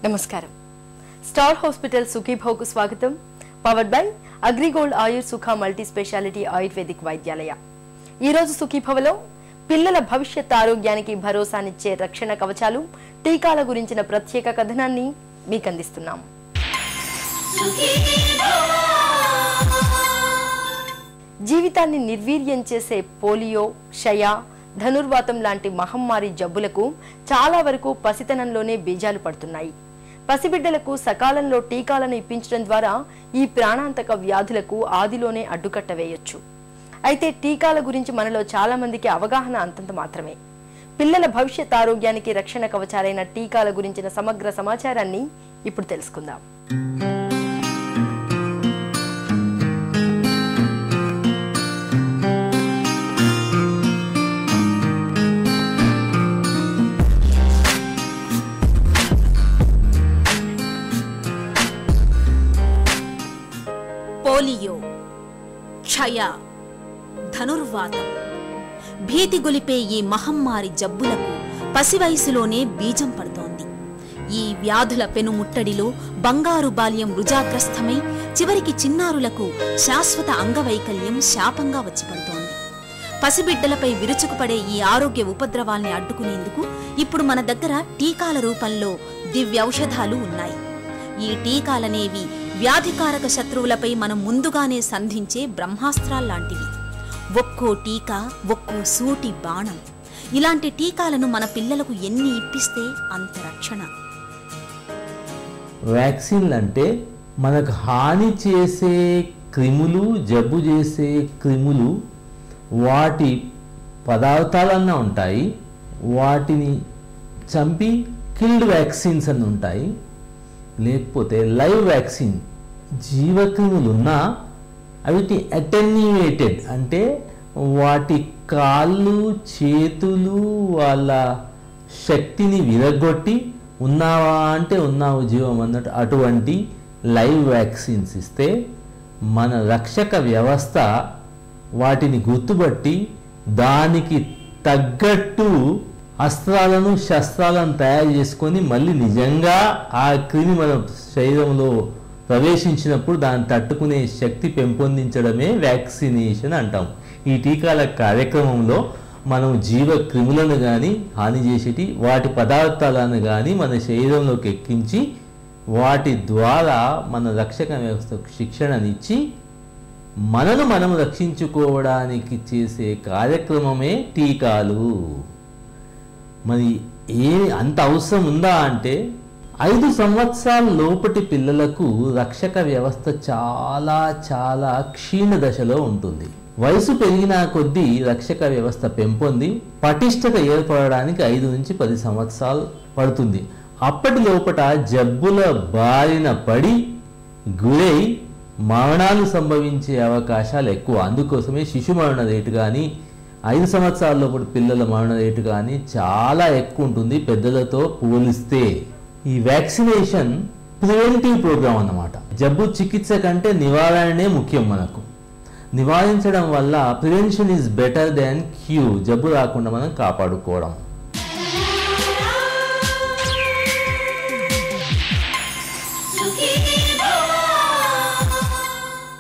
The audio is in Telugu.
నమస్కారం. స్టార్ హాస్పిటల్ సుఖీభావ్కు స్వాగతం. పవర్డ్ బై అగ్రిగోల్డ్ ఆయుర్ సుఖ మల్టీ స్పెషాలిటీ ఆయుర్వేదిక్ వైద్యాలయ. ఈరోజు సుఖీభవలో పిల్లల భవిష్యత్ ఆరోగ్యానికి భరోసానిచ్చే రక్షణ కవచాలు, టీకాల గురించిన ప్రత్యేక కథనాన్ని మీకు అందిస్తున్నాం. జీవితాన్ని నిర్వీర్యం చేసే పోలియో, క్షయ, ధనుర్వాతం లాంటి మహమ్మారి జబ్బులకు చాలా వరకు పసితనంలోనే బీజాలు పడుతున్నాయి. పసిబిడ్డలకు సకాలంలో టీకాలను ఇప్పించడం ద్వారా ఈ ప్రాణాంతక వ్యాధులకు ఆదిలోనే అడ్డుకట్ట వేయొచ్చు. అయితే టీకాల గురించి మనలో చాలా మందికి అవగాహన అంతంత మాత్రమే. పిల్లల భవిష్యత్ ఆరోగ్యానికి రక్షణ కవచాలైన టీకాల గురించిన సమగ్ర సమాచారాన్ని ఇప్పుడు తెలుసుకుందాం. పోలియో, క్షయ, ధనుర్వాతం, భీతి గొలిపే ఈ మహమ్మారి జబ్బులకు పసి వయసులోనే బీజం పడుతోంది. ఈ వ్యాధుల పెనుముట్టడిలో బంగారు బాల్యం రుజాగ్రస్తమై చివరికి చిన్నారులకు శాశ్వత అంగవైకల్యం శాపంగా వచ్చి పడుతోంది. పసిబిడ్డలపై విరుచుకుపడే ఈ ఆరోగ్య ఉపద్రవాల్ని అడ్డుకునేందుకు ఇప్పుడు మన దగ్గర టీకాల రూపంలో దివ్యౌషధాలు ఉన్నాయి. ఈ టీకాలనేవి వ్యాధికారక శత్రువులపై మనం ముందుగానే సంధించే బ్రహ్మాస్త్రాల్లాంటివి. ఒక్కో టీకా ఒక్కో సూటి బాణం. ఇలాంటి టీకాలను మన పిల్లలకు ఎన్ని ఇప్పిస్తే అంత రక్షణ. వ్యాక్సిన్లు అంటే మనకు హాని చేసే క్రిములు, జబ్బు చేసే క్రిములు వాటి పదార్థాలన్నా ఉంటాయి, వాటిని చంపి కిల్డ్ వ్యాక్సిన్స్ అని ఉంటాయి. లేకపోతే లైవ్ వ్యాక్సిన్, జీవక్రిములు ఉన్నా అవిటి అటెన్యూయేటెడ్ అంటే వాటి కాళ్ళు, చేతులు, వాళ్ళ శక్తిని విరగొట్టి ఉన్నావా అంటే ఉన్నావు జీవం అన్నట్టు అటువంటి లైవ్ వ్యాక్సిన్స్ ఇస్తే మన రక్షక వ్యవస్థ వాటిని గుర్తుపట్టి దానికి తగ్గట్టు అస్త్రాలను, శస్త్రాలను తయారు చేసుకొని మళ్ళీ నిజంగా ఆ క్రిమి మన శరీరంలో ప్రవేశించినప్పుడు దాన్ని తట్టుకునే శక్తి పెంపొందించడమే వ్యాక్సినేషన్ అంటాం. ఈ టీకాల కార్యక్రమంలో మనం జీవ క్రిములను కానీ హాని చేసేటి వాటి పదార్థాలను కానీ మన శరీరంలోకి ఎక్కించి వాటి ద్వారా మన రక్షక వ్యవస్థకు శిక్షణనిచ్చి మనను మనం రక్షించుకోవడానికి చేసే కార్యక్రమమే టీకాలు. మరి అంత అవసరం ఉందా అంటే 5 సంవత్సరాల లోపటి పిల్లలకు రక్షక వ్యవస్థ చాలా చాలా క్షీణ దశలో ఉంటుంది. వయసు పెరిగిన కొద్దీ రక్షక వ్యవస్థ పెంపొంది పటిష్టత ఏర్పడడానికి 5 నుంచి 10 సంవత్సరాలు పడుతుంది. అప్పటి లోపట జబ్బుల బారిన పడి గురై మరణాలు సంభవించే అవకాశాలు ఎక్కువ. అందుకోసమే శిశు మరణ రేటు కానీ 5 సంవత్సరాల లోపల పిల్లల మరణ రేటు కానీ చాలా ఎక్కువ ఉంటుంది పెద్దలతో పోలిస్తే. ఈ వ్యాక్సినేషన్ ప్రివెంటివ్ ప్రోగ్రామ్ అన్నమాట. జబ్బు చికిత్స కంటే నివారణనే ముఖ్యం. మనకు నివారించడం వల్ల prevention is better than cure. జబ్బు రాకుండా మనం కాపాడుకోవడం.